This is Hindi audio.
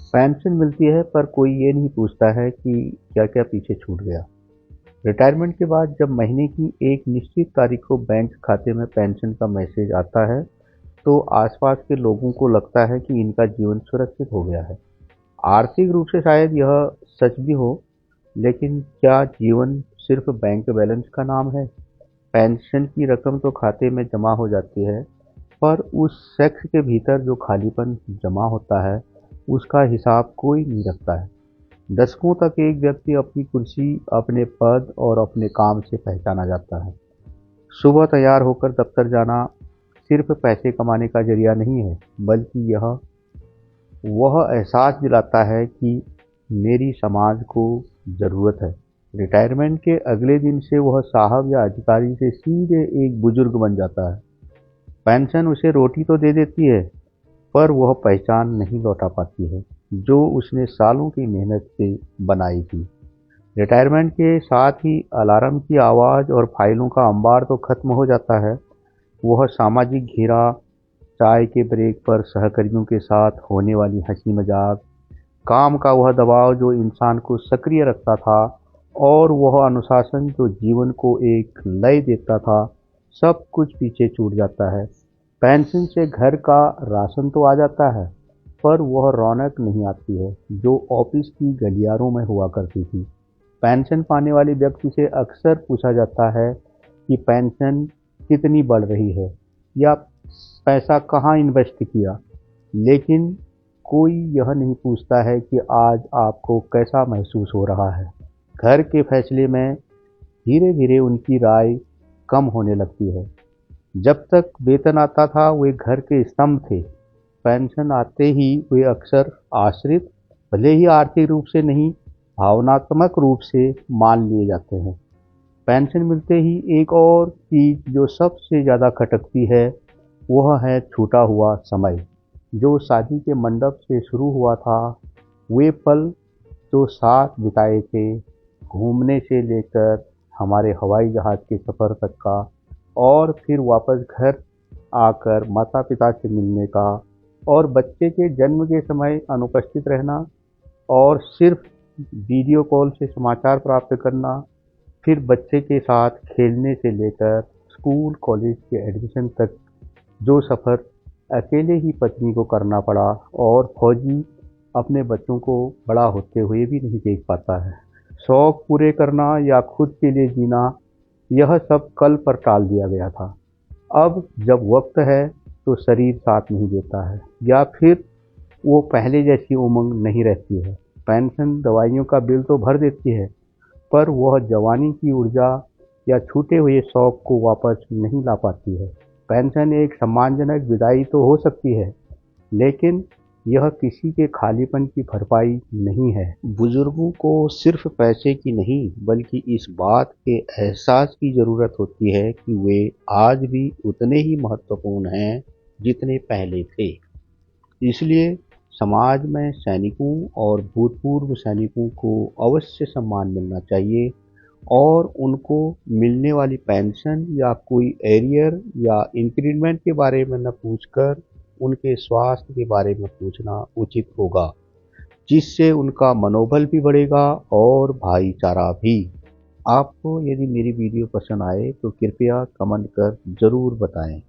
पेंशन मिलती है पर कोई ये नहीं पूछता है कि क्या क्या पीछे छूट गया। रिटायरमेंट के बाद जब महीने की एक निश्चित तारीख को बैंक खाते में पेंशन का मैसेज आता है तो आसपास के लोगों को लगता है कि इनका जीवन सुरक्षित हो गया है। आर्थिक रूप से शायद यह सच भी हो, लेकिन क्या जीवन सिर्फ बैंक बैलेंस का नाम है? पेंशन की रकम तो खाते में जमा हो जाती है, पर उस शख्स के भीतर जो खालीपन जमा होता है उसका हिसाब कोई नहीं रखता है। दशकों तक एक व्यक्ति अपनी कुर्सी, अपने पद और अपने काम से पहचाना जाता है। सुबह तैयार होकर दफ्तर जाना सिर्फ पैसे कमाने का जरिया नहीं है, बल्कि यह वह एहसास दिलाता है कि मेरी समाज को ज़रूरत है। रिटायरमेंट के अगले दिन से वह साहब या अधिकारी से सीधे एक बुजुर्ग बन जाता है। पेंशन उसे रोटी तो दे देती है, पर वह पहचान नहीं लौटा पाती है जो उसने सालों की मेहनत से बनाई थी। रिटायरमेंट के साथ ही अलार्म की आवाज़ और फाइलों का अंबार तो खत्म हो जाता है। वह सामाजिक घेरा, चाय के ब्रेक पर सहकर्मियों के साथ होने वाली हंसी मजाक, काम का वह दबाव जो इंसान को सक्रिय रखता था, और वह अनुशासन जो जीवन को एक लय देता था, सब कुछ पीछे छूट जाता है। पेंशन से घर का राशन तो आ जाता है, पर वह रौनक नहीं आती है जो ऑफिस की गलियारों में हुआ करती थी। पेंशन पाने वाले व्यक्ति से अक्सर पूछा जाता है कि पेंशन कितनी बढ़ रही है या पैसा कहाँ इन्वेस्ट किया, लेकिन कोई यह नहीं पूछता है कि आज आपको कैसा महसूस हो रहा है। घर के फैसले में धीरे धीरे उनकी राय कम होने लगती है। जब तक वेतन आता था वे घर के स्तंभ थे। पेंशन आते ही वे अक्सर आश्रित, भले ही आर्थिक रूप से नहीं, भावनात्मक रूप से मान लिए जाते हैं। पेंशन मिलते ही एक और चीज जो सबसे ज़्यादा खटकती है वह है छूटा हुआ समय। जो शादी के मंडप से शुरू हुआ था, वे पल जो साथ बिताए थे, घूमने से लेकर हमारे हवाई जहाज़ के सफ़र तक का, और फिर वापस घर आकर माता पिता से मिलने का, और बच्चे के जन्म के समय अनुपस्थित रहना, और सिर्फ वीडियो कॉल से समाचार प्राप्त करना, फिर बच्चे के साथ खेलने से लेकर स्कूल कॉलेज के एडमिशन तक जो सफ़र अकेले ही पत्नी को करना पड़ा, और फौजी अपने बच्चों को बड़ा होते हुए भी नहीं देख पाता है। शौक पूरे करना या खुद के लिए जीना, यह सब कल पर टाल दिया गया था। अब जब वक्त है तो शरीर साथ नहीं देता है, या फिर वो पहले जैसी उमंग नहीं रहती है। पेंशन दवाइयों का बिल तो भर देती है, पर वह जवानी की ऊर्जा या छूटे हुए शौक को वापस नहीं ला पाती है। पेंशन एक सम्मानजनक विदाई तो हो सकती है, लेकिन यह किसी के खालीपन की भरपाई नहीं है। बुजुर्गों को सिर्फ पैसे की नहीं, बल्कि इस बात के एहसास की ज़रूरत होती है कि वे आज भी उतने ही महत्वपूर्ण हैं जितने पहले थे। इसलिए समाज में सैनिकों और भूतपूर्व सैनिकों को अवश्य सम्मान मिलना चाहिए, और उनको मिलने वाली पेंशन या कोई एरियर या इंक्रीमेंट के बारे में न पूछकर उनके स्वास्थ्य के बारे में पूछना उचित होगा, जिससे उनका मनोबल भी बढ़ेगा और भाईचारा भी। आपको यदि मेरी वीडियो पसंद आए तो कृपया कमेंट कर ज़रूर बताएं।